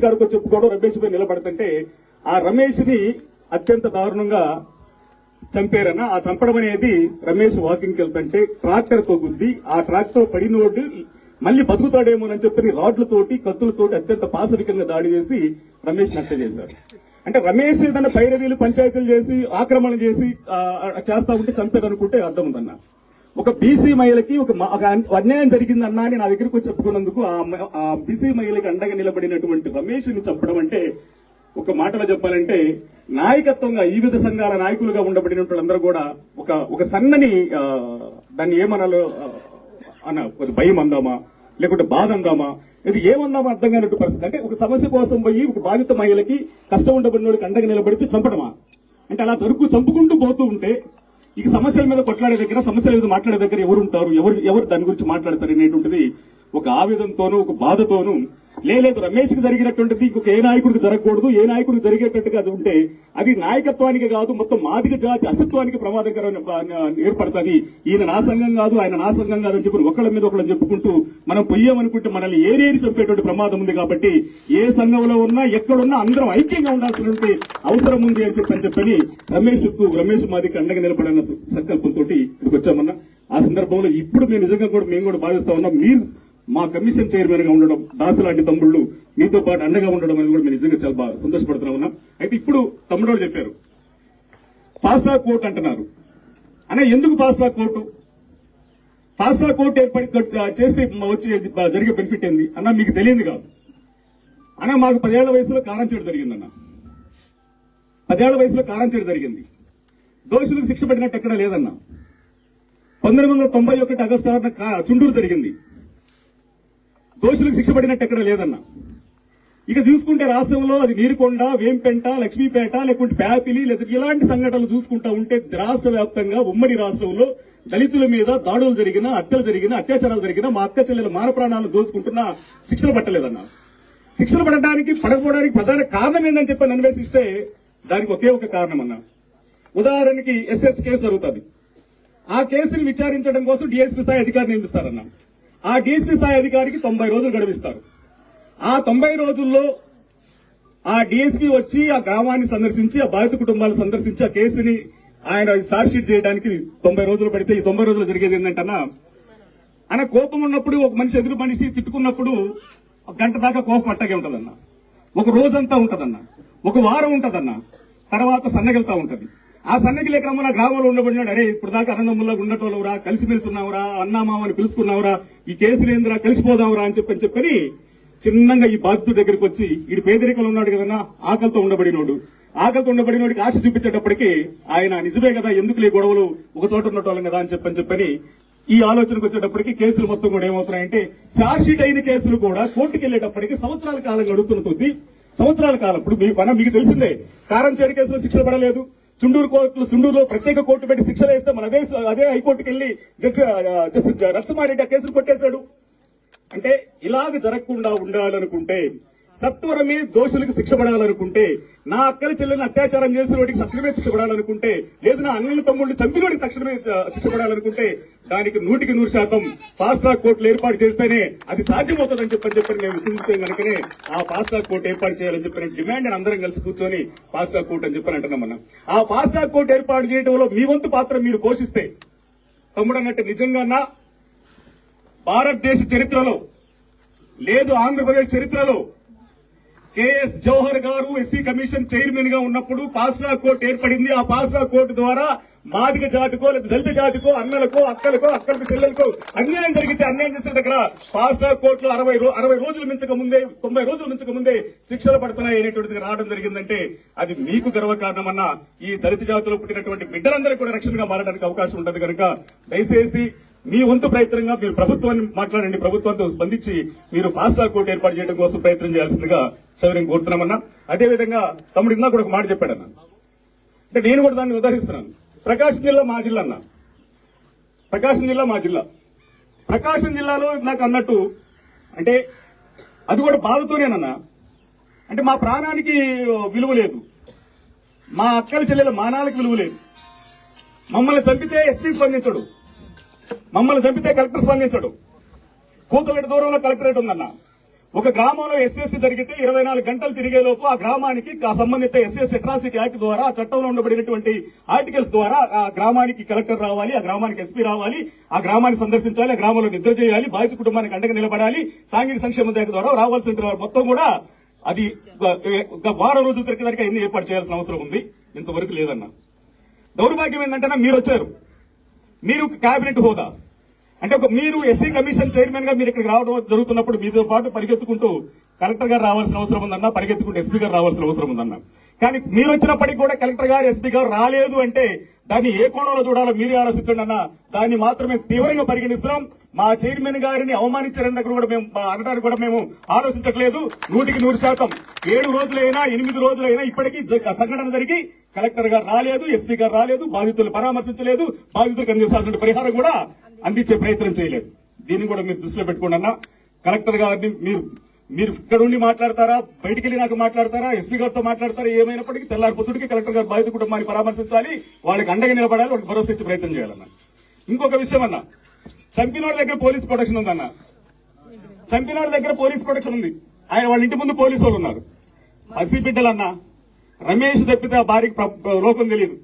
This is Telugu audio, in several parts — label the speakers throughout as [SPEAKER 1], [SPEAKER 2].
[SPEAKER 1] గారితో చెప్పుకోవడం, రమేష్ పై నిలబడుతుంటే ఆ రమేష్ ని అత్యంత దారుణంగా చంపారన్న. ఆ చంపడం అనేది రమేష్ వాకింగ్కి వెళ్తుంటే ట్రాక్టర్ తో గుద్ది ఆ ట్రాక్టర్ పడినోడు మళ్ళీ బతుకుతాడేమోనని చెప్పి రాడ్లతోటి కత్తులతోటి అత్యంత పాశవికంగా దాడి చేసి రమేష్ హత్య చేశారు. అంటే రమేష్ ఏదైనా పైరవీలు పంచాయతీలు చేసి ఆక్రమణ చేసి చేస్తా ఉంటే చంపేదనుకుంటే అర్థం ఉందన్న. ఒక బీసీ మహిళకి ఒక అన్యాయం జరిగిందన్నా అని నా దగ్గరకు వచ్చి చెప్పుకున్నందుకు ఆ బీసీ మహిళకి అండగా నిలబడినటువంటి రమేష్ ని చంపడం అంటే ఒక మాటలో చెప్పాలంటే నాయకత్వంగా ఈ వివిధ సంఘాల నాయకులుగా ఉండబడిన వాళ్ళందరూ కూడా ఒక సన్నని దాన్ని ఏమనాలో అన్న భయం అందామా లేకుంటే బాధ అందామా ఇది ఏమందామా అర్థం కానట్టు పరిస్థితి. అంటే ఒక సమస్య కోసం పోయి ఒక బాధిత మహిళకి కష్టం ఉండబడిన వాళ్ళకి అండగా నిలబడితే చంపడమా అంటే అలా చంపుకుంటూ పోతూ ఉంటే ఇక సమస్యల మీద కొట్లాడే దగ్గర సమస్యల మీద మాట్లాడే దగ్గర ఎవరు ఉంటారు, ఎవరు దాని గురించి మాట్లాడతారు అనేటువంటిది ఒక ఆవేదనతోనూ ఒక బాధతోనూ లేదు రమేష్ కి జరిగినటువంటిది ఇంకొక ఏ నాయకుడికి జరగకూడదు, ఏ నాయకుడికి జరిగేటట్టుగా అది ఉంటే అది నాయకత్వానికి కాదు మొత్తం మాదిగ జాతి అస్తిత్వానికి ప్రమాదకరమైన ఏర్పడుతుంది. ఈయన నా సంఘం కాదు, ఆయన నా సంఘం కాదని చెప్పి ఒకళ్ళ మీద ఒకళ్ళని చెప్పుకుంటూ మనం పొయ్యామనుకుంటే మనల్ని ఏరేరి చంపేటువంటి ప్రమాదం ఉంది. కాబట్టి ఏ సంఘంలో ఉన్నా ఎక్కడున్నా అందరం ఐక్యంగా ఉండాల్సినటువంటి అవసరం ఉంది అని చెప్పని రమేష్ మాదికి అండగా నిలబడిన సంకల్పంతో ఇక్కడికి వచ్చామన్నా. ఆ సందర్భంలో ఇప్పుడు మేము కూడా భావిస్తా ఉన్నాం, మీరు మా కమిషన్ చైర్మన్ గా ఉండడం, దాసు లాంటి తమ్ముళ్ళు మీతో పాటు అండగా ఉండడం అనేది కూడా మేము నిజంగా చాలా బాగా సంతోషపడుతున్నామన్నా. అయితే ఇప్పుడు తమ్ముడు చెప్పారు ఫాస్ట్ ట్రాక్ కోర్టు అంటున్నారు అన్న. ఎందుకు fast track court? Fast track court ఏర్పడి చేస్తే వచ్చి జరిగే బెనిఫిట్ ఏంది అన్న మీకు తెలియదు కాదు అన్న. మాకు 10 ఏళ్ల వయసులో కారం చెడు జరిగిందన్న. 10 ఏళ్ల వయసులో కారం చెడు జరిగింది. దోషులకు శిక్ష పడినట్టు ఎక్కడా లేదన్న. 1991 ఆగస్టు 6న చుండూరు జరిగింది. దోషులకు శిక్ష పడినట్టు ఎక్కడ లేదన్న. ఇక చూసుకుంటే రాష్ట్రంలో అది నీరుకొండ, వేంపెంట, లక్ష్మీపేట లేకుంటే ప్యాపిలి లేదా ఇలాంటి సంఘటనలు చూసుకుంటా ఉంటే రాష్ట్ర వ్యాప్తంగా ఉమ్మడి రాష్ట్రంలో దళితుల మీద దాడులు జరిగిన, హత్యలు జరిగిన, అత్యాచారాలు జరిగిన, మా అక్క చెల్లెల మాన ప్రాణాలను దోచుకుంటున్నా శిక్షలు పట్టలేదన్న. శిక్షలు పడడానికి పడకపోవడానికి ప్రధాన కారణం ఏందని చెప్పి అన్వేషిస్తే దానికి ఒకే ఒక కారణం అన్న. ఉదాహరణకి ఎస్ఎస్ కేసు జరుగుతుంది. ఆ కేసుని విచారించడం కోసం డీఎస్పీ స్థాయి అధికారిని నియమిస్తారన్న. ఆ డీఎస్పీ స్థాయి అధికారికి 90 రోజులు గడువిస్తారు. ఆ 90 రోజుల్లో ఆ డీఎస్పీ వచ్చి ఆ గ్రామాన్ని సందర్శించి ఆ బాధిత కుటుంబాలను సందర్శించి ఆ కేసుని ఆయన ఛార్జ్ షీట్ చేయడానికి 90 రోజులు పడితే ఈ 90 రోజులు జరిగేది ఏంటంటన్నా ఆయన కోపం ఉన్నప్పుడు ఒక మనిషి ఎదురు మనిషి తిట్టుకున్నప్పుడు ఒక గంట దాకా కోపం అట్టగే ఉంటదన్న. ఒక రోజంతా ఉంటదన్న, ఒక వారం ఉంటదన్న, తర్వాత సన్నగిలుతా ఉంటది. ఆ సన్నగిలే క్రమంలో గ్రామంలో ఉండబడినాడు, అరే ఇప్పుడు దాకా అన్నదమ్ముల్లా ఉండటోళ్ళవరా, కలిసిమెలిసి ఉన్నావురా, అన్నామామని పిలుచుకున్నావురా, ఈ కేసులేందిరా, కలిసిపోదావురా అని చెప్పని చిన్నంగా ఈ బాధితుడి దగ్గరికి వచ్చి వీడి పేదరికలు ఉన్నాడు కదన్నా, ఆకలితో ఉండబడినోడికి ఆశ చూపించేటప్పటికి ఆయన నిజమే కదా, ఎందుకు లే గొడవలు, ఒక చోట ఉన్నటోళ్ళం కదా అని చెప్పని ఈ ఆలోచనకు వచ్చేటప్పటికి కేసులు మొత్తం కూడా ఏమవుతున్నాయంటే ఛార్జ్ షీట్ అయిన కేసులు కూడా కోర్టుకు వెళ్లేటప్పటికి సంవత్సరాల కాలం గడుస్తున్నది. సంవత్సరాల కాలం ఇప్పుడు మీకు తెలిసిందే, కారం చేడు కేసులో శిక్ష పడలేదు. చుండూరులో ప్రత్యేక కోర్టు పెట్టి శిక్షలు వేస్తే మన అదే హైకోర్టుకు వెళ్లి జస్టిస్ రత్నమారెడ్డి ఆ కేసులు కొట్టేశాడు. అంటే ఇలాగ జరగకుండా ఉండాలనుకుంటే, సత్వరమే దోషులకు శిక్ష పడాలనుకుంటే, నా అక్కల చెల్లెలను అత్యాచారం చేసిన వాడికి తక్షణమే శిక్ష పడాలనుకుంటే, లేదు నా అన్నల తమ్ముడిని చంపిన వాడికి తక్షణమే శిక్ష పడాలనుకుంటే దానికి 100% ఫాస్ట్ ట్రాక్ కోర్టులు ఏర్పాటు చేస్తేనే అది సాధ్యమవుతుందని చెప్పని మేము విశ్వసించాం కనుకనే ఆ ఫాస్ట్ ట్రాక్ కోర్టు ఏర్పాటు చేయాలని చెప్పిన డిమాండ్ అందరం కలిసి కూర్చొని ఫాస్ట్ ట్రాక్ కోర్టు అని చెప్పని అంటున్నామన్నా. ఆ ఫాస్ట్ ట్రాక్ కోర్టు ఏర్పాటు చేయడంలో మీ వంతు పాత్ర మీరు పోషిస్తే తమ్ముడు అన్నట్టు నిజంగా భారతదేశ చరిత్రలో లేదు, ఆంధ్రప్రదేశ్ చరిత్రలో కేఎస్ జవహర్ గారు ఎస్సీ కమిషన్ చైర్మన్ గా ఉన్నప్పుడు ఫాస్ట్ ట్రాక్ కోర్టు ఏర్పడింది. ఆ ఫాస్ట్ ట్రాక్ కోర్టు ద్వారా మాదిగ జాతికో లేదా దళిత జాతికో, అన్నలకు అక్కలకు చెల్లెలకు అన్యాయం జరిగితే అన్యాయం చేసిన దగ్గర ఫాస్ట్ ట్రాక్ కోర్టులో 60 రోజులు మించక ముందే, 90 రోజులు మించక ముందే శిక్షలు పడుతున్నాయి అనేటువంటిది రావడం జరిగిందంటే అది మీకు గర్వకారణమన్నా. ఈ దళిత జాతిలో పుట్టినటువంటి బిడ్డలందరికీ కూడా రక్షణగా మారడానికి అవకాశం ఉంటుంది కనుక దయచేసి మీ వంతు ప్రయత్నంగా మీరు ప్రభుత్వాన్ని మాట్లాడండి, ప్రభుత్వంతో స్పందించి మీరు ఫాస్ట్ ట్రాక్ కోర్టు ఏర్పాటు చేయడం కోసం ప్రయత్నం చేయాల్సిందిగా సౌకర్యం కోరుతున్నామన్నా. అదేవిధంగా తమ్ముడు ఇందా కూడా ఒక మాట చెప్పాడన్నా, అంటే నేను కూడా దాన్ని ఉదాహరిస్తున్నాను. ప్రకాశం జిల్లా మా జిల్లా అన్న, ప్రకాశం జిల్లాలో నాకు అన్నట్టు అంటే అది కూడా బాధతోనేనన్నా. అంటే మా ప్రాణానికి విలువ లేదు, మా అక్కల చెల్లెల మానాలకు విలువ లేదు. మమ్మల్ని చంపితే ఎస్పీ స్పందించడు, మమ్మల్ని చంపితే కలెక్టర్ స్పందించడు. కూతవేట దూరంలో కలెక్టరేట్ ఉందన్న. ఒక గ్రామంలో ఎస్ఎస్టీ జరిగితే 24 గంటలు తిరిగేలోపు ఆ గ్రామానికి ఆ సంబంధిత ఎస్ఎస్ అట్రాసిటీ యాక్ట్ ద్వారా ఆ చట్టంలో ఉండబడినటువంటి ఆర్టికల్స్ ద్వారా ఆ గ్రామానికి కలెక్టర్ రావాలి, ఆ గ్రామానికి ఎస్పీ రావాలి, ఆ గ్రామాన్ని సందర్శించాలి, ఆ గ్రామంలో నిద్ర చేయాలి, బాధిత కుటుంబానికి అండగా నిలబడాలి, సాంఘిక సంక్షేమ శాఖ ద్వారా రావాల్సిన మొత్తం కూడా అది వారం రోజుల తిరిగి ఎన్ని ఏర్పాటు చేయాల్సిన అవసరం ఉంది. ఇంతవరకు లేదన్న. దౌర్భాగ్యం ఏంటంటే మీరు వచ్చారు, మీరు కేబినెట్ హోదా అంటే మీరు ఎస్సీ కమిషన్ చైర్మన్ గా మీరు ఇక్కడికి రావడం జరుగుతున్నప్పుడు మీతో పాటు పరిగెత్తుకుంటూ కలెక్టర్ గారు రావాల్సిన అవసరం ఉందన్నా, పరిగెత్తుకుంటూ ఎస్పీ గారు రావాల్సిన అవసరం ఉందన్నా. కానీ మీరు వచ్చినప్పటికీ కూడా కలెక్టర్ గారు ఎస్పీ గారు రాలేదు అంటే దాన్ని ఏ కోణంలో చూడాలో మీరే ఆలోచించండి అన్న. దాన్ని మాత్రమే తీవ్రంగా పరిగణిస్తున్నాం. మా చైర్మన్ గారిని అవమానించారని దగ్గర కూడా మేము అనడానికి కూడా మేము ఆలోచించట్లేదు. 100% 7 రోజులైనా 8 రోజులైనా ఇప్పటికీ సంఘటన జరిగి కలెక్టర్ గారు రాలేదు, ఎస్పీ గారు రాలేదు, బాధితులు పరామర్శించలేదు, బాధితులకు అందించాల్సిన పరిహారం కూడా అందించే ప్రయత్నం చేయలేదు. దీన్ని కూడా మీరు దృష్టిలో పెట్టుకోండి అన్న. కలెక్టర్ గారిని మీరు ఇక్కడ ఉండి మాట్లాడతారా, బయటికి వెళ్ళి నాకు మాట్లాడతారా, ఎస్పీ గారితో మాట్లాడతారా, ఏమైనప్పటికీ తెల్లారి పొద్దుడికి కలెక్టర్ గారు బాధిత కుటుంబాన్ని పరామర్శించాలి, వాళ్ళకి అండగా నిలబడాలి, వాళ్ళకి భరోసా ఇచ్చే ప్రయత్నం చేయాలన్న. ఇంకొక విషయం అన్న, చంపినోడి దగ్గర పోలీస్ ప్రొటెక్షన్ ఉందన్న. చంపినోడి దగ్గర పోలీస్ ప్రొటెక్షన్ ఉంది. ఆయన వాళ్ళ ఇంటి ముందు పోలీసు వాళ్ళు ఉన్నారు. పసిబిడ్డలన్న, రమేష్ తప్పితే ఆ భార్యకి లోకం తెలియదు.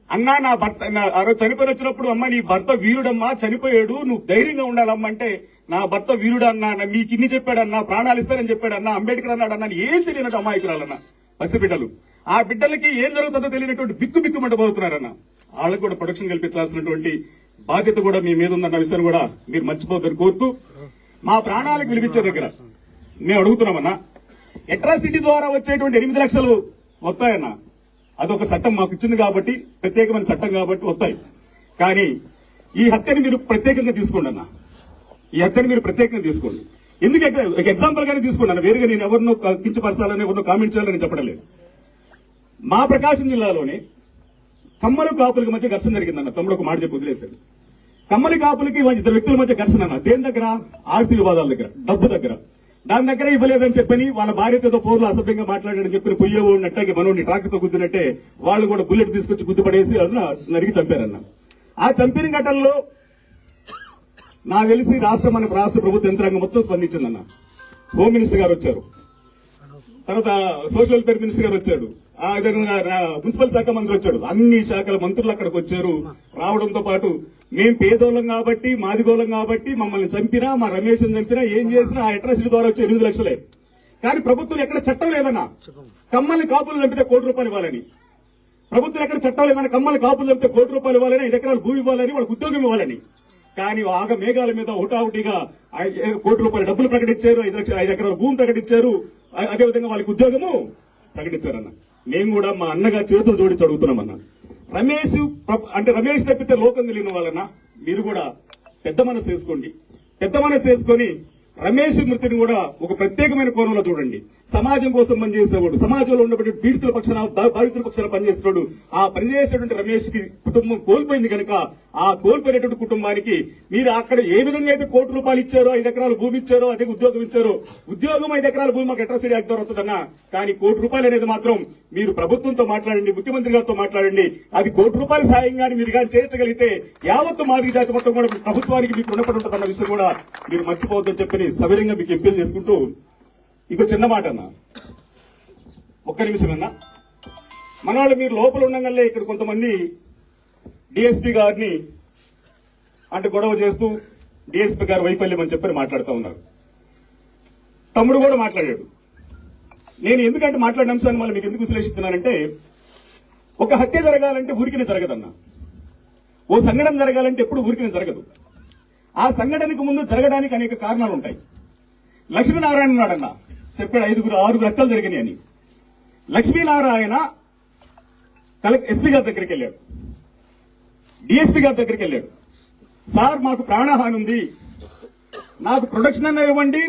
[SPEAKER 1] అన్నా నా భర్త ఆ రోజు చనిపోయి వచ్చినప్పుడు అమ్మ నీ భర్త వీరుడమ్మా, చనిపోయాడు, నువ్వు ధైర్యంగా ఉండాలమ్మా అంటే నా భర్త వీరుడు అన్నా, మీకు ఇన్ని చెప్పాడన్నా, ప్రాణాలు ఇస్తానని చెప్పాడన్నా, అంబేద్కర్ అన్నాడన్నా, ఏం తెలియనట్టు అమాయకురాలన్నా పసిబిడ్డలు. ఆ బిడ్డలకి ఏం జరుగుతుందో తెలియనటువంటి బిక్కుమంటబోతున్నారన్న. వాళ్ళకు కూడా ప్రొటెక్షన్ కల్పించాల్సినటువంటి బాధ్యత కూడా మీ మీద ఉందన్న విషయాన్ని కూడా మీరు మర్చిపోద్దని కోరుతూ, మా ప్రాణాలకు విలువించే దగ్గర మేము అడుగుతున్నామన్నా, అట్రాసిటీ ద్వారా వచ్చేటువంటి 8 లక్షలు వస్తాయన్నా. అదొక చట్టం మాకు ఇచ్చింది కాబట్టి, ప్రత్యేకమైన చట్టం కాబట్టి వస్తాయి. కానీ ఈ హత్యని మీరు ప్రత్యేకంగా తీసుకోండి అన్న. ఈ హత్యని మీరు ప్రత్యేకంగా తీసుకోండి. ఎందుకంటే ఒక ఎగ్జాంపుల్ గానే తీసుకోండి అన్న. వేరుగా నేను ఎవరినో కించపరచాలని, ఎవరినో కామెంట్ చేయాలని చెప్పడం లేదు. మా ప్రకాశం జిల్లాలోనే కమ్మలు కాపులకి మధ్య ఘర్షణ జరిగిందన్న. తమ్ముడు ఒక మాట చెప్పి వదిలేశాడు. కమ్మలి కాపులకి 2 వ్యక్తుల మధ్య ఘర్షణ అన్న. దేని దగ్గర? ఆస్తి వివాదాల దగ్గర, డబ్బు దగ్గర. దాని దగ్గర ఇవ్వలేదని చెప్పని వాళ్ళ భార్యతో ఫోన్లో అసభ్యంగా మాట్లాడాడని చెప్పి పొయ్యేవాడిని అట్టాగే మనోడిని ట్రాక్టర్తో గుద్దినట్టే వాళ్ళు కూడా బుల్లెట్ తీసుకొచ్చి గుద్దుపడేసి నరికి చంపారన్న. ఆ చంపిన ఘటనలో నాకు తెలిసి రాష్ట్ర ప్రభుత్వ యంత్రాంగం మొత్తం స్పందించిందన్న. హోమ్ మినిస్టర్ గారు వచ్చారు, తర్వాత సోషల్ వెల్ఫేర్ మినిస్టర్ గారు వచ్చాడు, ఆ విధంగా మున్సిపల్ శాఖ మంత్రి వచ్చాడు. అన్ని శాఖల మంత్రులు అక్కడికి వచ్చారు. రావడంతో పాటు మేం పేదోళ్ళం కాబట్టి, మాదిగోళం కాబట్టి మమ్మల్ని చంపినా, మా రమేష్ చంపినా, ఏం చేసినా ఆ అట్రాసిటీ ద్వారా వచ్చే 8 లక్షలే. కానీ ప్రభుత్వం ఎక్కడ చట్టం లేదన్నా కమ్మల్ని కాపులు చంపితే ₹1 కోటి ఇవ్వాలని. ప్రభుత్వం ఎక్కడ చట్టం లేదన్నా కమ్మల్ని కాపులు చంపితే ₹1 కోటి ఇవ్వాలని, 5 ఎకరాలు భూమి ఇవ్వాలని, వాళ్ళకి ఉద్యోగం ఇవ్వాలని. కానీ ఆగ మేఘాల మీద హుటాహుటిగా ₹1 కోటి డబ్బులు ప్రకటించారు, 5 ఎకరాల భూమి ప్రకటించారు, అదేవిధంగా వాళ్ళకి ఉద్యోగము ప్రకటించారన్న. మేము కూడా మా అన్నగా చేతులు జోడించి అడుగుతున్నామన్నా, రమేష్ తప్పితే లోకం తెలియని వాళ్ళన్నా మీరు కూడా పెద్ద మనసు వేసుకోండి. పెద్ద మనసు వేసుకొని రమేష్ మృతిని కూడా ఒక ప్రత్యేకమైన కోణంలో చూడండి. సమాజం కోసం పనిచేసేవాడు, సమాజంలో ఉన్నటువంటి పీడితుల పక్షాన, బాధితుల పక్షాన పనిచేస్తున్నాడు. ఆ పనిచేసేటువంటి రమేష్ కి కుటుంబం కోల్పోయింది కనుక ఆ కోల్పోయినటువంటి కుటుంబానికి మీరు అక్కడ ఏ విధంగా అయితే ₹1 కోటి ఇచ్చారో, 5 ఎకరాల భూమి ఇచ్చారో, అదే ఉద్యోగం ఇచ్చారో, ఉద్యోగం 5 ఎకరాల భూమి మాకు అట్రాసిటీ యాక్ట్ ద్వారా వస్తుందన్నా. కానీ ₹1 కోటి అనేది మాత్రం మీరు ప్రభుత్వంతో మాట్లాడండి, ముఖ్యమంత్రి గారితో మాట్లాడండి. అది ₹1 కోటి సాయంగా మీరు కానీ చేర్చగలిగితే యావత్తు మాదిగ జాతి మొత్తం కూడా ప్రభుత్వానికి మీకు రుణపడి ఉంటుందన్న విషయం కూడా మీరు మర్చిపోవద్దని చెప్పి సవిరంగా మీకు ఎంపీలు చేసుకుంటూ, ఇంకో చిన్న మాట అన్న, ఒక్క నిమిషం అన్నా. మన వాళ్ళు మీరు లోపల ఉండగానే ఇక్కడ కొంతమంది డిఎస్పీ గారిని అంటే గొడవ చేస్తూ డిఎస్పీ గారు వైఫల్యం అని చెప్పని మాట్లాడుతూ ఉన్నారు. తమ్ముడు కూడా మాట్లాడాడు. నేను ఎందుకంటే మాట్లాడిన అంశాన్ని మళ్ళీ మీకు ఎందుకు విశ్లేషిస్తున్నానంటే, ఒక హత్య జరగాలంటే ఊరికినే జరగదన్నా. ఓ సంఘటన జరగాలంటే ఎప్పుడు ఊరికినే జరగదు. ఆ సంఘటనకు ముందు జరగడానికి అనేక కారణాలు ఉంటాయి. లక్ష్మీనారాయణ ఉన్నాడన్న, చెప్పాడు 6 హత్యలు జరిగినాయి అని. లక్ష్మీనారాయణ ఎస్పీ గారి దగ్గరికి వెళ్ళాడు, డిఎస్పీ గారి దగ్గరికి వెళ్ళాడు. సార్ మాకు ప్రాణహాని ఉంది, నాకు ప్రొటెక్షన్ అన్నా ఇవ్వండి,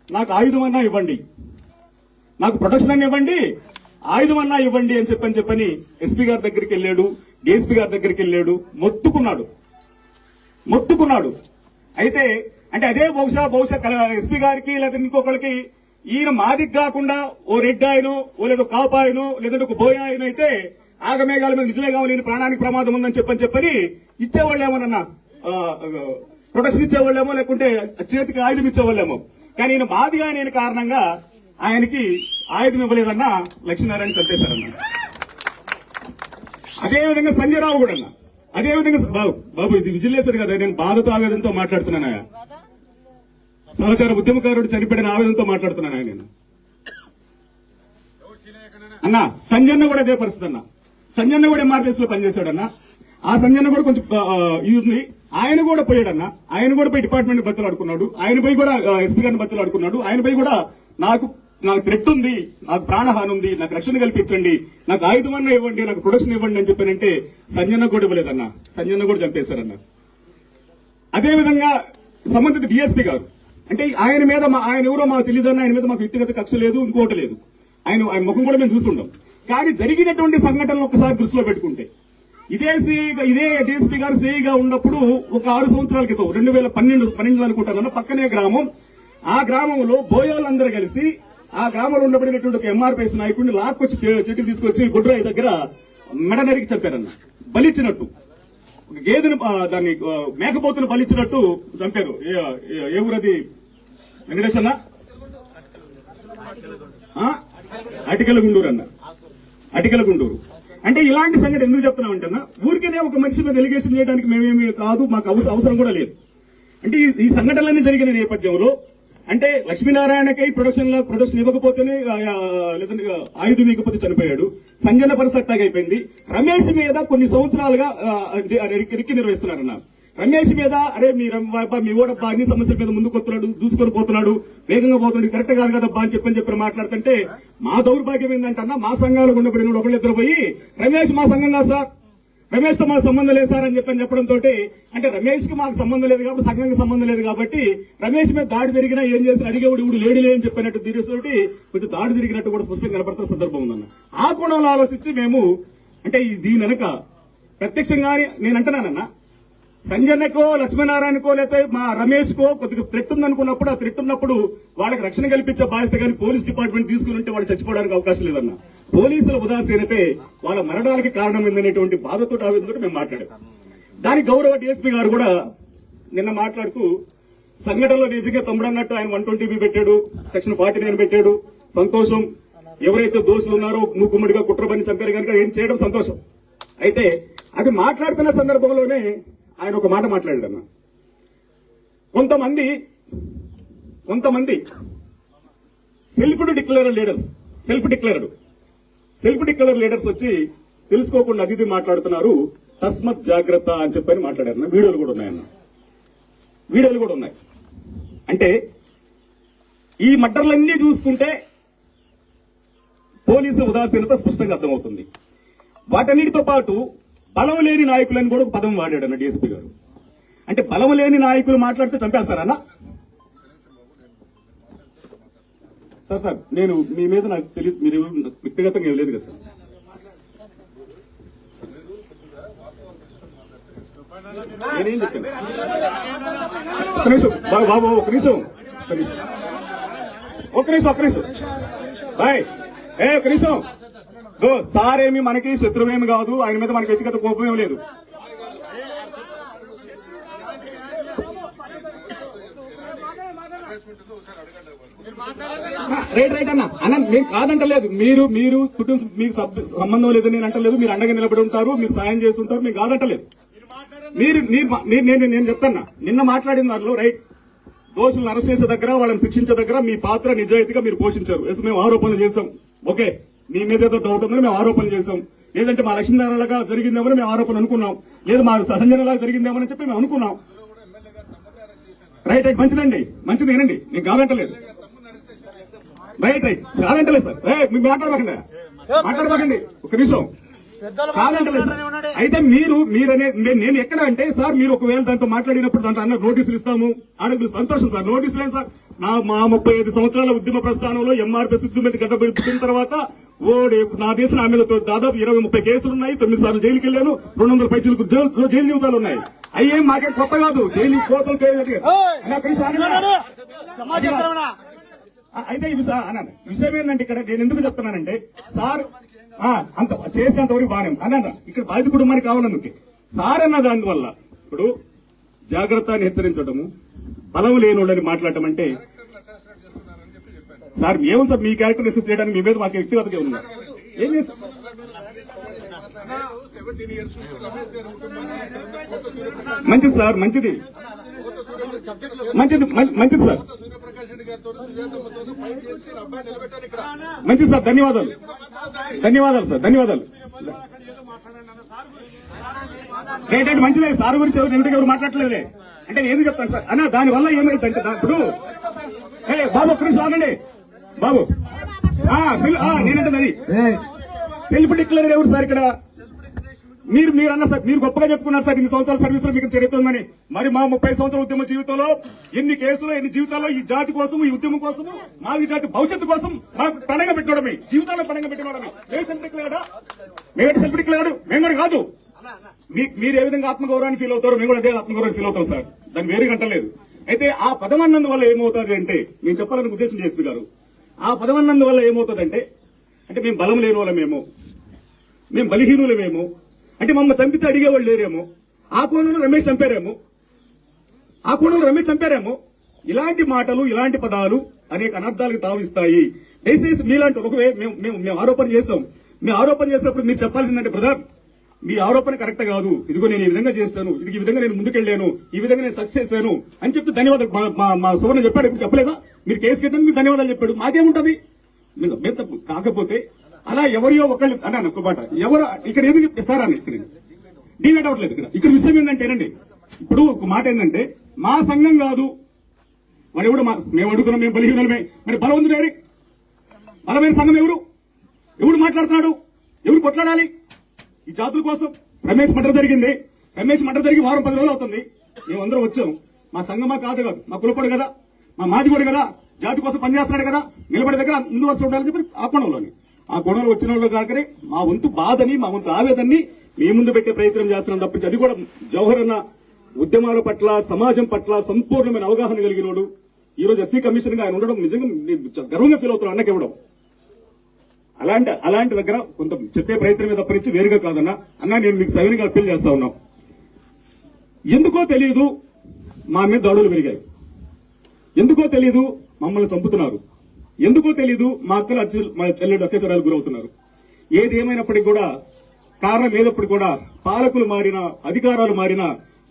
[SPEAKER 1] నాకు ఆయుధం అన్నా ఇవ్వండి, నాకు ప్రొటెక్షన్ అన్నా ఇవ్వండి, ఆయుధం అన్నా ఇవ్వండి అని చెప్పని ఎస్పీ గారి దగ్గరికి వెళ్ళాడు, డిఎస్పీ గారి దగ్గరికి వెళ్ళాడు. మొత్తుకున్నాడు. అయితే అంటే అదే బహుశా ఎస్పీ గారికి లేదా ఇంకొకరికి ఈయన మాదికి కాకుండా ఓ రెడ్డి ఆయనో, ఓ లేదా కాపాయనో, లేదంటే ఒక బోయ ఆయన అయితే ఆగమేఘాల మీద నిజమే కావాలి, ప్రాణానికి ప్రమాదం ఉందని చెప్పని ఇచ్చేవాళ్ళేమోనన్నా, ప్రొటెక్షన్ ఇచ్చేవాళ్ళేమో, లేకుంటే చేతికి ఆయుధం ఇచ్చేవాళ్ళేమో. కానీ ఈయన బాధిగా నేను కారణంగా ఆయనకి ఆయుధం ఇవ్వలేదన్న లక్ష్మీనారాయణ చంపేశారన్న. అదేవిధంగా సంజయ్ రావు కూడా అన్న, అదేవిధంగా బాబు ఇది విజిలేశారు కదా, నేను బాధతో ఆవేదనతో మాట్లాడుతున్నాను. సహచార ఉద్యమకారుడు చనిపోయిన ఆవేదనతో మాట్లాడుతున్నాను నేను. అన్న సంజయ్ కూడా అదే పరిస్థితి అన్న. సంజయ్ కూడా ఎంఆర్పీఎస్ లో పనిచేశాడన్న. ఆ సంజయ్ కూడా కొంచెం ఇది ఉంది. ఆయన కూడా పోయాడన్న. ఆయన కూడా పోయి డిపార్ట్మెంట్ బతులు ఆడుకున్నాడు. ఆయన పోయి కూడా ఎస్పీ గారిని బతులు ఆడుకున్నాడు. ఆయన పోయి కూడా నాకు థ్రెట్ ఉంది, నాకు ప్రాణహాని ఉంది, నాకు రక్షణ కల్పించండి, నాకు ఆయుధమన్నా ఇవ్వండి, నాకు ప్రొడక్షన్ ఇవ్వండి అని చెప్పానంటే సంజయ్ కూడా ఇవ్వలేదన్న. సంజయ్ కూడా చంపేశారన్న. అదేవిధంగా సంబంధిత డిఎస్పీ గారు అంటే ఆయన మీద ఆయన ఎవరో మాకు తెలియదన్న, ఆయన మీద మాకు వ్యక్తిగత కక్ష లేదు, ఇంకోటి లేదు. ఆయన ముఖం కూడా మేము చూసుంటాం. కానీ జరిగినటువంటి సంఘటనలు ఒకసారి దృష్టిలో పెట్టుకుంటే ఇదే డిఎస్పీ గారు సిఐగా ఉన్నప్పుడు ఒక 6 సంవత్సరాల క్రితం 2012 అనుకుంటానన్న పక్కనే గ్రామం. ఆ గ్రామంలో బోయోళ్ళందరూ కలిసి ఆ గ్రామంలో ఉండబడినటువంటి ఒక ఎంఆర్పీఎస్ నాయకుడిని లాక్కొచ్చి చెట్టు తీసుకొచ్చి గుడ్రాయి దగ్గర మెడ నరికి చంపారన్న. బలిచ్చినట్టు ఒక గేదెను దాన్ని మేకపోతును బలిచ్చినట్టు చంపారు. ఏ ఊరది వెంకటేష్ అన్న? అటికల గుండూరు అన్న. అటికల గుండూరు. అంటే ఇలాంటి సంఘటన ఎందుకు చెప్తున్నామంటన్నా, ఊరికేనే ఒక మనిషి మీద ఎలిగేషన్ చేయడానికి మేమేమి కాదు, మాకు అవసరం కూడా లేదు. అంటే ఈ సంఘటనలన్నీ జరిగిన నేపథ్యంలో అంటే లక్ష్మీనారాయణకై ప్రొడక్షన్ ఇవ్వకపోతేనే ఆయుధం ఇవ్వకపోతే చనిపోయాడు. సంజన పరిస్థితి అయిపోయింది. రమేష్ మీద కొన్ని సంవత్సరాలుగా రిక్కి నిర్వహిస్తున్నారన్న. రమేష్ మీద అరే మీ ఓడబ్బా అన్ని సమస్యల మీద ముందుకు వస్తున్నాడు, దూసుకొని పోతున్నాడు, వేగంగా పోతున్నాడు, కరెక్ట్ కాదు కదబ్బా అని చెప్పి మాట్లాడుతుంటే మా దౌర్భాగ్యం ఏంటంటన్నా, మా సంఘాలు ఉండబడిన ఒకళ్ళిద్దరు పోయి రమేష్ మా సంఘం కాదు సార్, రమేష్ తో మాకు సంబంధం లేదు సార్ అని చెప్పడంతో అంటే రమేష్ కి మాకు సంబంధం లేదు కాబట్టి, సంఘానికి సంబంధం లేదు కాబట్టి రమేష్ మీద దాడి జరిగినా ఏం చేసిన అడిగేవాడు ఇప్పుడు లేడులే అని చెప్పినట్టు తీరుతోటి కొంచెం దాడి జరిగినట్టు కూడా స్పష్టంగా కనపడుతున్న సందర్భం ఉందన్న. ఆ కోణంలో ఆలోచించి మేము అంటే దీని వెనక ప్రత్యక్షంగానే నేను అంటున్నానన్నా, సంజయ్కో లక్ష్మీనారాయణకో లేకపోతే మా రమేష్ కో కొద్దిగా థ్రెట్ ఉందనుకున్నప్పుడు, ఆ థ్రెట్ ఉన్నప్పుడు వాళ్ళకి రక్షణ కల్పించే బాధ్యత కానీ పోలీస్ డిపార్ట్మెంట్ తీసుకుని ఉంటే వాళ్ళు చచ్చిపోవడానికి అవకాశం లేదన్న. పోలీసుల ఉదాసీనతే వాళ్ళ మరణాలకి కారణమైందనేటువంటి బాధతో ఆవేదనతో మేము మాట్లాడాం. దానికి గౌరవ డీఎస్పీ గారు కూడా నిన్న మాట్లాడుతూ సంఘటనలో నిజంగా తమ్ముడన్నట్టు ఆయన 120 పెట్టాడు, సెక్షన్ 49 పెట్టాడు, సంతోషం. ఎవరైతే దోషులు ఉన్నారో మూకుమ్మడిగా కుట్రబని చంపారు కనుక ఏం చేయడం సంతోషం. అయితే అది మాట్లాడుతున్న సందర్భంలోనే ఆయన ఒక మాట మాట్లాడాడన్న. కొంతమంది సెల్ఫ్ డిక్లేర్డ్ లీడర్స్ వచ్చి తెలుసుకోకుండా అది మాట్లాడుతున్నారు, తస్మత్ జాగ్రత్త అని చెప్పని మాట్లాడారన్న. వీడియోలు కూడా ఉన్నాయి. అంటే ఈ మర్డర్లన్నీ చూసుకుంటే పోలీసుల ఉదాసీనత స్పష్టంగా అర్థమవుతుంది. వాటన్నిటితో పాటు బలం లేని నాయకులని కూడా ఒక పదం వాడాడన్న డీఎస్పీ గారు. అంటే బలం లేని నాయకులు మాట్లాడితే చంపేస్తారన్నా? సార్ నేను మీ మీద నాకు తెలియదు, మీరు వ్యక్తిగతంగా ఏం లేదు కదా సార్. నేనేం చెప్పాను? ఒక నిమిషం బాబు, ఒక నిమిషం బాయ్, ఒక నిమిషం. సార్ ఏమి మనకి శత్రువేమి కాదు, ఆయన మీద మనకి వ్యక్తిగత కోపం ఏమి లేదు. రైట్ అన్న నేను కాదంటలేదు. మీరు కుటుంబం మీకు సంబంధం లేదని నేను అంటలేదు. మీరు అండగా నిలబడి ఉంటారు, మీరు సాయం చేస్తుంటారు, మీకు కాదంటలేదు. నేను చెప్తాను, నిన్న మాట్లాడిన దాంట్లో రైట్, దోషులను అరెస్ట్ చేసే దగ్గర, వాళ్ళని శిక్షించే దగ్గర మీ పాత్ర నిజాయితీగా మీరు పోషించారు. ఎస్, మేము ఆరోపణలు చేశాం. ఓకే, మీ మీద ఏదో డౌట్ ఉందని మేము ఆరోపణలు చేశాం. లేదంటే మా లక్ష్మీనారాయణగా జరిగిందేమని మేము ఆరోపణ అనుకున్నాం, లేదు మా సంజనలాగా జరిగిందేమని చెప్పి మేము అనుకున్నాం. రైట్, మంచిదండి, మంచిది వినండి, నేను కాదంటలేదు. రైట్ కాదంటలేదు సార్, మీరు మాట్లాడబాకండి ఒక నిమిషం. కాదంటలేదు. అయితే నేను ఎక్కడ అంటే సార్, మీరు ఒకవేళ దాంతో మాట్లాడినప్పుడు దాంట్లో అన్న నోటీసులు ఇస్తాము అడగదు, సంతోషం సార్. నోటీసులు లేదు సార్. మా 35 సంవత్సరాల ఉద్యమ ప్రస్థానంలో ఎంఆర్పీఎస్ ఉద్యమ గడ్డబెట్టిన తర్వాత నా దేశం నా మీద దాదాపు 20-30 కేసులు ఉన్నాయి. 9 సార్లు జైలుకి వెళ్ళాను. 200 పైచీలకు జైలు జీవితాలు ఉన్నాయి. అయ్యేం మాకేం కొత్త కాదు. జైలు కోతలు అయితే విషయం ఏంటంటే ఇక్కడ నేను ఎందుకు చెప్తున్నానంటే సార్ అంత చేసినంత వరకు బాగానే అన్న. ఇక్కడ బాధిత కుటుంబానికి కావాలందుకే సార్ అన్న దానివల్ల ఇప్పుడు జాగ్రత్త అని హెచ్చరించడము, బలం లేని వాళ్ళని మాట్లాడటం అంటే సార్ మేము సార్ మీ క్యారెక్టర్ రిసెస్ చేయడానికి మీ మీద మాకు వ్యక్తిగతంగా ఉంది. ఏం చేస్తాం? మంచిది సార్, మంచిది మంచిది మంచిది సార్, మంచిది సార్. ధన్యవాదాలు, ధన్యవాదాలు సార్, ధన్యవాదాలు. రేట్ మంచిదే. సార్ గురించి ఎవరు మాట్లాడలేదే అంటే నేను చెప్తాను సార్ అన్న. దాని వల్ల ఏమైందంటే ఇప్పుడు బాబు ఒక్క నిమిషం ఆగండి బాబు. నేనంటే అది సెల్ఫ్ డిక్లేర్ ఎవరు సార్ ఇక్కడ? మీరు అన్న సార్, మీరు గొప్పగా చెప్పుకున్నారు సార్ ఇన్ని సంవత్సరాల సర్వీస్ లో మీకు చరిత్ర ఉందని. మరి మా 30 సంవత్సరాల ఉద్యమ జీవితంలో ఎన్ని కేసులు, ఎన్ని జీవితాల్లో ఈ జాతి కోసం, ఈ ఉద్యమం కోసం, మాది జాతి భవిష్యత్తు కోసం మాకు పణంగా పెట్టుకోవడమే, జీవితాల్లో పణంగా పెట్టుకోవడమే. మేము సెల్ఫ్ డిక్లేర్డా? మేమేంటి సెల్ఫ్ డిక్లేర్డు? మేము కూడా కాదు. మీరు ఏ విధంగా ఆత్మగౌరవాన్ని ఫీల్ అవుతారో మేము కూడా అదే ఆత్మగౌరవాన్ని ఫీల్ అవుతాం సార్. దాన్ని వేరుగా అంటలేదు. అయితే ఆ పదం అన్నందువల్ల ఏమవుతుంది అంటే, నేను చెప్పాలని ఉద్దేశం చేసి గారు, ఆ పదం అన్నందువల్ల ఏమవుతుందంటే అంటే మేము బలం లేని వాళ్ళమేమో, మేము బలహీనులమేమో, అంటే మమ్మల్ని చంపితే అడిగేవాళ్ళు లేరేమో, ఆ కోణంలో రమేష్ చంపారేమో, ఆ కోణంలో రమేష్ చంపారేమో. ఇలాంటి మాటలు, ఇలాంటి పదాలు అనేక అనర్థాలకు తావిస్తాయి. దయచేసి మీలాంటి ఒకవే మేము ఆరోపణ చేస్తాం. మేము ఆరోపణ చేసినప్పుడు మీరు చెప్పాల్సిందంటే, బ్రదర్ మీ ఆరోపణ కరెక్ట్ కాదు, ఇదిగో నేను ఈ విధంగా చేస్తాను, ఇది ఈ విధంగా నేను ముందుకెళ్లాను, ఈ విధంగా నేను సక్సెస్ చేశాను అని చెప్తే ధన్యవాదాలు. మా సువర్ణ చెప్పాడు, ఇప్పుడు చెప్పలేదా? మీరు కేసు కట్టడానికి మీకు ధన్యవాదాలు చెప్పాడు, మాకేముంటది? కాకపోతే అలా ఎవరియో ఒకళ్ళు అన్నాను ఒక మాట, ఎవరు ఇక్కడ ఎందుకు చెప్తే సార్ అని డివేట్ అవ్వట్లేదు. ఇక్కడ విషయం ఏంటంటేనండి, ఇప్పుడు ఒక మాట ఏంటంటే, మా సంఘం కాదు మరి ఎవడు, మేము అడుగుతున్నాం, మేము బలహీనమే, మరి బలవంతుడు ఎవరి? బలమైన సంఘం ఎవరు? ఎవడు మాట్లాడుతున్నాడు? ఎవరు కొట్లాడాలి ఈ జాతుల కోసం? రమేష్ మర్డర్ జరిగింది. రమేష్ మర్డర్ జరిగి వారం 10 రోజులు అవుతుంది. మేమందరం వచ్చాం. మా సంఘమా కాదు, మా కులపడు కదా, మా మాదిగోడు కదా, జాతి కోసం పనిచేస్తున్నాడు కదా, నిలబడే దగ్గర ముందు వరుస ఉండాలని చెప్పి ఆ కోణంలోని, ఆ కోణంలో వచ్చిన వాళ్ళు కాకనే మా వంతు బాధని, మా వంతు ఆవేదనని మీ ముందు పెట్టే ప్రయత్నం చేస్తున్నాం తప్పించి, అది కూడా జవహర్ అన్న ఉద్యమాల పట్ల, సమాజం పట్ల సంపూర్ణమైన అవగాహన కలిగినోడు. ఈ రోజు ఎస్సీ కమిషన్ గా ఆయన ఉండడం నిజంగా గర్వంగా ఫీల్ అవుతున్నాడు అన్నకి ఇవ్వడం. అలాంటి దగ్గర కొంత చెప్పే ప్రయత్నమే తప్పనించి వేరుగా కాదన్నా. అన్నా నేను మీకు సవినిగా అప్పీల్ చేస్తా ఉన్నాం. ఎందుకో తెలియదు మా మీద దాడులు పెరిగాయి, ఎందుకో తెలియదు మమ్మల్ని చంపుతున్నారు, ఎందుకో తెలియదు మా అక్కలు మా చెల్లెడు అత్యాచారాలు గురవుతున్నారు. ఏది ఏమైనప్పటికీ కూడా, కారణం ఏదప్పటికీ కూడా, పాలకులు మారినా, అధికారాలు మారినా,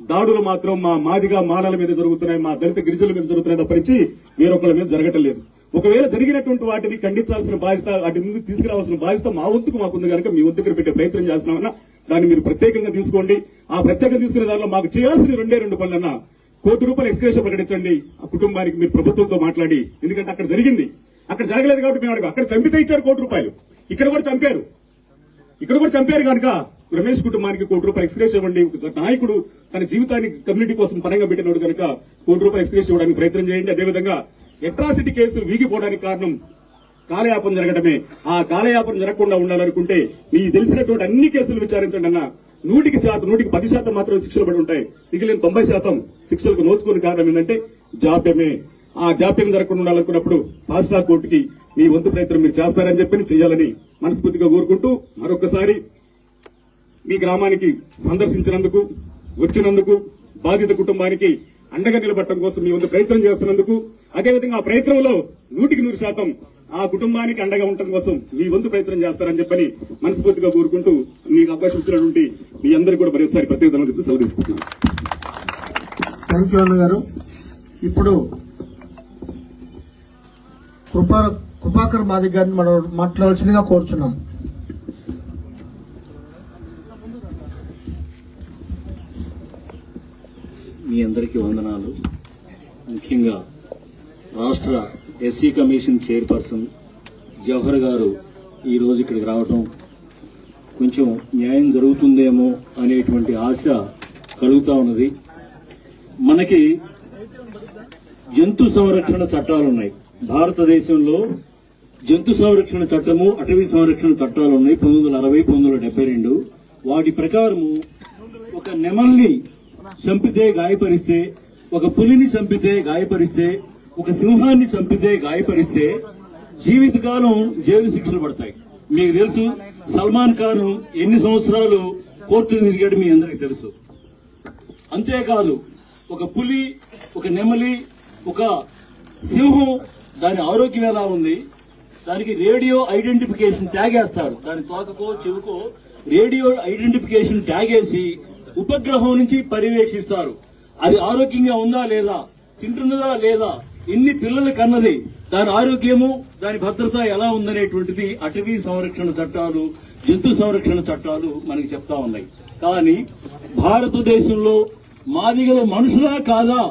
[SPEAKER 1] దాడులు మాత్రం మా మాదిగా మాలల మీద జరుగుతున్నాయి, మా దళిత గిరిజనుల మీద జరుగుతున్నాయి తప్పనించి వేరొకళ్ళ మీద జరగటం లేదు. ఒకవేళ జరిగినటువంటి వాటిని ఖండించాల్సిన బాధ్యత, వాటి ముందు తీసుకురావాల్సిన బాధ్యత మా వంతుకు మాకుంది కనుక మీ వంతుకు పెట్టే ప్రయత్నం చేస్తున్నామన్నా. దాన్ని మీరు ప్రత్యేకంగా తీసుకోండి. ఆ ప్రత్యేకంగా తీసుకునే దానిలో మాకు చేయాల్సిన 2 పనులన్నా, ₹1,00,00,000 ఎక్స్గ్రేషన్ ప్రకటించండి ఆ కుటుంబానికి, మీరు ప్రభుత్వంతో మాట్లాడి. ఎందుకంటే అక్కడ జరిగింది, అక్కడ జరగలేదు కాబట్టి మేము అక్కడ చంపితే ఇచ్చారు ₹1,00,00,000, ఇక్కడ కూడా చంపారు కనుక రమేష్ కుటుంబానికి ₹1,00,00,000 ఎక్స్గ్రేషన్ ఇవ్వండి. నాయకుడు తన జీవితాన్ని కమ్యూనిటీ కోసం పరంగా పెట్టినోడు కనుక ₹1,00,00,000 ఎక్స్గ్రేషన్ ఇవ్వడానికి ప్రయత్నం చేయండి. అదేవిధంగా అట్రాసిటీ కేసులు వీగిపోవడానికి కారణం కాలయాపన జరగడమే. ఆ కాలయాపన జరగకుండా ఉండాలనుకుంటే మీ తెలిసినటువంటి అన్ని కేసులు విచారించండి అన్న. 100% 10% మాత్రమే శిక్షలు పడి ఉంటాయి, మిగిలిన 90% శిక్షలకు నోచుకునే కారణం ఏంటంటే జాప్యమే. ఆ జాప్యం జరగకుండా ఉండాలనుకున్నప్పుడు ఫాస్ట్ ట్రాక్ కోర్టుకి మీ వంతు ప్రయత్నం మీరు చేస్తారని చెప్పి చేయాలని మనస్ఫూర్తిగా కోరుకుంటూ, మరొకసారి మీ గ్రామానికి సందర్శించినందుకు, వచ్చినందుకు, బాధిత కుటుంబానికి అండగా నిలబడటం కోసం మీ వంతు ప్రయత్నం చేస్తున్నందుకు, అదేవిధంగా ఆ ప్రయత్నంలో 100% ఆ కుటుంబానికి అండగా ఉండటం కోసం మీ వంతు ప్రయత్నం చేస్తారని చెప్పని మనస్ఫూర్తిగా కోరుకుంటూ, మీకు అవకాశం ఇచ్చినటువంటి మీ అందరికీ కూడా మరోసారి ప్రత్యేక ధన్యవాదాలు సెలవు తీసుకుంటున్నాను.
[SPEAKER 2] థ్యాంక్ యూ అన్న గారు. ఇప్పుడు కృపాకర్ మాదిగ గారిని మనం మాట్లాడాల్సిందిగా కోరుచున్నాం.
[SPEAKER 3] మీ అందరికీ వందనాలు. ముఖ్యంగా రాష్ట్ర ఎస్సీ కమిషన్ చైర్పర్సన్ జవహర్ గారు ఈరోజు ఇక్కడికి రావటం, కొంచెం న్యాయం జరుగుతుందేమో అనేటువంటి ఆశ కలుగుతా ఉన్నది. మనకి జంతు సంరక్షణ చట్టాలున్నాయి భారతదేశంలో. జంతు సంరక్షణ చట్టము, అటవీ సంరక్షణ చట్టాలు ఉన్నాయి 1960, 1972. వాటి ప్రకారము ఒక నెమల్ని చంపితే గాయపరిస్తే, ఒక పులిని చంపితే గాయపరిస్తే, ఒక సింహాన్ని చంపితే గాయపరిస్తే జీవితకాలం జైలు శిక్షలు పడతాయి. మీకు తెలుసు సల్మాన్ ఖాన్ ఎన్ని సంవత్సరాలు కోర్టులు తిరిగాడు మీ అందరికీ తెలుసు. అంతేకాదు ఒక పులి, ఒక నెమలి, ఒక సింహం దాని ఆరోగ్యం ఎలా ఉంది, దానికి రేడియో ఐడెంటిఫికేషన్ ట్యాగ్ వేస్తారు. దాని తోకకో చెవుకో రేడియో ఐడెంటిఫికేషన్ ట్యాగ్ వేసి ఉపగ్రహం నుంచి పర్యవేక్షిస్తారు. అది ఆరోగ్యంగా ఉందా లేదా, తింటున్నదా లేదా, ఎన్ని పిల్లలు కన్నది, దాని ఆరోగ్యము, దాని భద్రత ఎలా ఉందనేటువంటిది అటవీ సంరక్షణ చట్టాలు, జంతు సంరక్షణ చట్టాలు మనకి చెప్తా ఉన్నాయి. కానీ భారతదేశంలో మాదిగలు మనుషులా కాదా,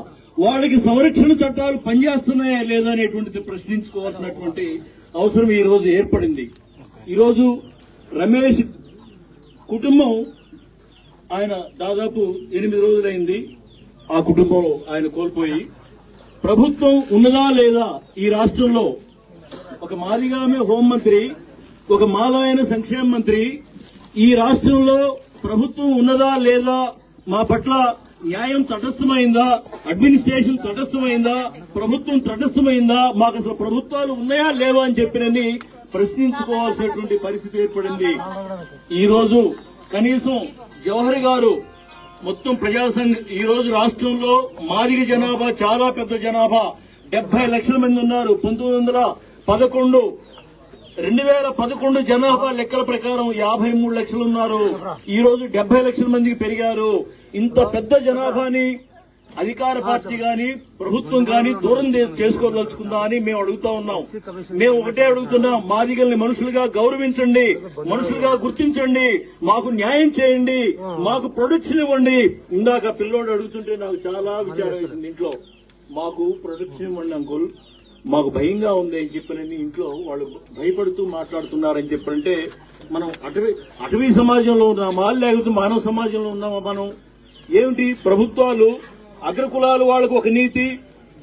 [SPEAKER 3] వాళ్ళకి సంరక్షణ చట్టాలు పనిచేస్తున్నాయా లేదా అనేటువంటిది ప్రశ్నించుకోవాల్సినటువంటి అవసరం ఈ రోజు ఏర్పడింది. ఈరోజు రమేష్ కుటుంబం, ఆయన దాదాపు 8 రోజులైంది ఆ కుటుంబం ఆయన కోల్పోయి. ప్రభుత్వం ఉన్నదా లేదా ఈ రాష్ట్రంలో? ఒక మాదిగామే హోంమంత్రి, ఒక మాలాయన సంక్షేమ మంత్రి, ఈ రాష్ట్రంలో ప్రభుత్వం ఉన్నదా లేదా, మా పట్ల న్యాయం తటస్థమైందా, అడ్మినిస్ట్రేషన్ తటస్థమైందా, ప్రభుత్వం తటస్థమైందా, మాకు అసలు ప్రభుత్వాలు ఉన్నాయా లేవా అని చెప్పినని ప్రశ్నించుకోవాల్సినటువంటి పరిస్థితి ఏర్పడింది. ఈ రోజు కనీసం జవహర్ గారు మొత్తం ప్రజాసంఘ, ఈ రోజు రాష్ట్రంలో మాదిగ జనాభా చాలా పెద్ద జనాభా, 70 లక్షల మంది ఉన్నారు. 2011 జనాభా లెక్కల ప్రకారం 53 లక్షలు ఉన్నారు. ఈ రోజు 70 లక్షల మందికి పెరిగారు. ఇంత పెద్ద జనాభాని అధికార పార్టీ గాని ప్రభుత్వం గాని దూరం చేసుకోదలుచుకుందా అని మేము అడుగుతా ఉన్నాం. మేము ఒకటే అడుగుతున్నాం, మాదిగల్ని మనుషులుగా గౌరవించండి, మనుషులుగా గుర్తించండి, మాకు న్యాయం చేయండి, మాకు ప్రొటెక్షన్ ఇవ్వండి. ఇందాక పిల్లోడు అడుగుతుంటే నాకు చాలా విచారం వేసింది. ఇంట్లో మాకు ప్రొటెక్షన్ ఇవ్వండి అంకుల్, మాకు భయంగా ఉంది అని చెప్పినని ఇంట్లో వాళ్ళు భయపడుతూ మాట్లాడుతున్నారని చెప్పంటే, మనం అటవీ సమాజంలో ఉన్నామా లేకపోతే మానవ సమాజంలో ఉన్నామా? మనం ఏమిటి, ప్రభుత్వాలు అగ్రకులాలు వాళ్లకు ఒక నీతి,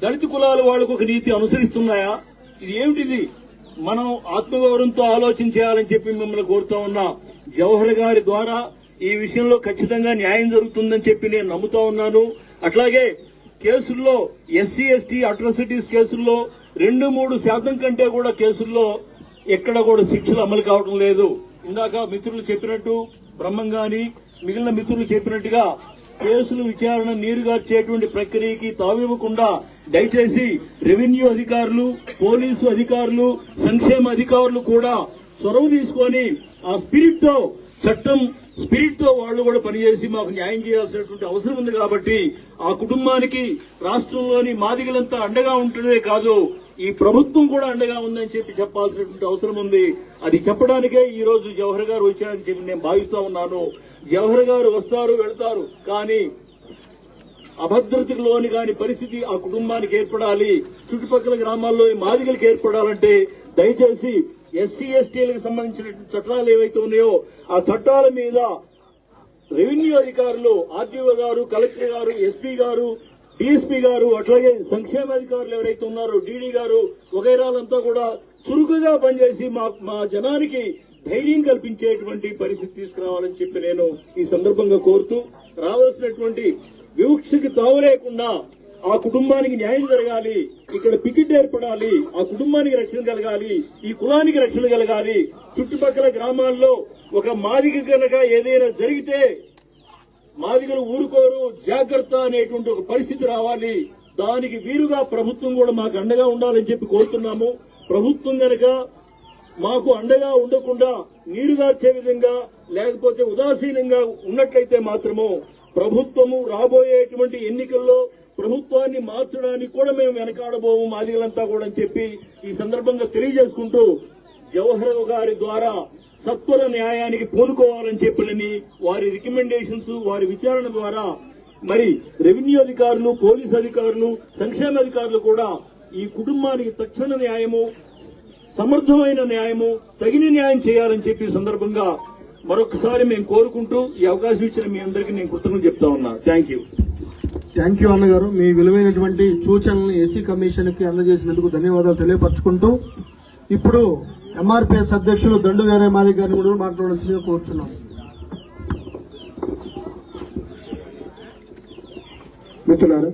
[SPEAKER 3] దళిత కులాలు వాళ్లకు ఒక నీతి అనుసరిస్తున్నాయా? ఇది ఏమిటిది? మనం ఆత్మగౌరవంతో ఆలోచించాలని చెప్పి మిమ్మల్ని కోరుతా ఉన్నా. జవహర్ గారి ద్వారా ఈ విషయంలో ఖచ్చితంగా న్యాయం జరుగుతుందని చెప్పి నేను నమ్ముతా ఉన్నాను. అట్లాగే కేసుల్లో ఎస్సీ ఎస్టీ అట్రాసిటీస్ కేసుల్లో 2-3% కంటే కూడా కేసుల్లో ఎక్కడ కూడా శిక్షలు అమలు కావడం లేదు. ఇందాక మిత్రులు చెప్పినట్టు, బ్రహ్మం గాని మిగిలిన మిత్రులు చెప్పినట్టుగా కేసులు విచారణ నీరుగార్చేటువంటి ప్రక్రియకి తావివ్వకుండా దయచేసి రెవెన్యూ అధికారులు, పోలీసు అధికారులు, సంక్షేమ అధికారులు కూడా చొరవ తీసుకొని ఆ స్పిరిట్ తో, చట్టం స్పిరిట్ తో వాళ్ళు కూడా పనిచేసి మాకు న్యాయం చేయాల్సినటువంటి అవసరం ఉంది. కాబట్టి ఆ కుటుంబానికి రాష్ట్రంలోని మాదిగలంతా అండగా ఉంటుందే కాదు, ఈ ప్రభుత్వం కూడా అండగా ఉందని చెప్పి చెప్పాల్సినటువంటి అవసరం ఉంది. అది చెప్పడానికే ఈ రోజు జవహర్ గారు వచ్చారని చెప్పి నేను భావిస్తా ఉన్నాను. జవహర్ గారు వస్తారు వెళ్తారు, కానీ అభద్రతలోని కాని పరిస్థితి ఆ కుటుంబానికి ఏర్పడాలి, చుట్టుపక్కల గ్రామాల్లోని మాదిగలకు ఏర్పడాలంటే దయచేసి ఎస్సీ ఎస్టీలకు సంబంధించిన చట్టాలు ఏవైతే ఉన్నాయో ఆ చట్టాల మీద రెవెన్యూ అధికారులు, ఆర్డీఓ గారు, కలెక్టర్ గారు, ఎస్పీ గారు, డీఎస్పీ గారు, అట్లాగే సంక్షేమ అధికారులు ఎవరైతే ఉన్నారో డీడీ గారు వగైరాలంతా కూడా చురుకుగా పనిచేసి మా జనానికి ధైర్యం కల్పించేటువంటి పరిస్థితి తీసుకురావాలని చెప్పి నేను ఈ సందర్భంగా కోరుతూ, రావాల్సినటువంటి వివక్షకి తావు లేకుండా ఆ కుటుంబానికి న్యాయం జరగాలి, ఇక్కడ పికెట్ ఏర్పడాలి, ఆ కుటుంబానికి రక్షణ కలగాలి, ఈ కులానికి రక్షణ కలగాలి. చుట్టుపక్కల గ్రామాల్లో ఒక మాదిగ కనుక ఏదైనా జరిగితే మాదిగలు ఊరుకోరు, జాగ్రత్త అనేటువంటి ఒక పరిస్థితి రావాలి. దానికి వీరుగా ప్రభుత్వం కూడా మాకు అండగా ఉండాలని చెప్పి కోరుతున్నాము. ప్రభుత్వం కనుక మాకు అండగా ఉండకుండా నీరుగార్చే విధంగా లేకపోతే ఉదాసీనంగా ఉన్నట్లయితే మాత్రము ప్రభుత్వము రాబోయేటువంటి ఎన్నికల్లో ప్రభుత్వాన్ని మార్చడానికి కూడా మేము వెనకాడబోము మాదిగలంతా కూడా అని చెప్పి ఈ సందర్భంగా తెలియజేసుకుంటూ, జవహర్ గారి ద్వారా సత్వర న్యాయానికి పూనుకోవాలని చెప్పినని వారి రికమెండేషన్స్, వారి విచారణ ద్వారా మరి రెవెన్యూ అధికారులు, పోలీసు అధికారులు, సంక్షేమ అధికారులు కూడా ఈ కుటుంబానికి తక్షణ న్యాయము, సమర్థమైన న్యాయము, తగిన న్యాయం చేయాలని చెప్పి సందర్భంగా మరొకసారి మేము కోరుకుంటూ ఈ అవకాశం ఇచ్చిన మీ అందరికీ నేను కృతజ్ఞతలు చెప్తా ఉన్నా. థ్యాంక్ యూ
[SPEAKER 2] అన్నగారు. మీ విలువైనటువంటి సూచనలను ఏసీ కమిషన్ కి అందజేసినందుకు ధన్యవాదాలు తెలియపరచుకుంటూ, ఇప్పుడు ఎంఆర్పీఎస్ అధ్యక్షులు దండు వీరయ్య మాదిగ గారిని కూడా మాట్లాడాల్సిందిగా కోరుచున్నాం.
[SPEAKER 4] మిత్రులారా,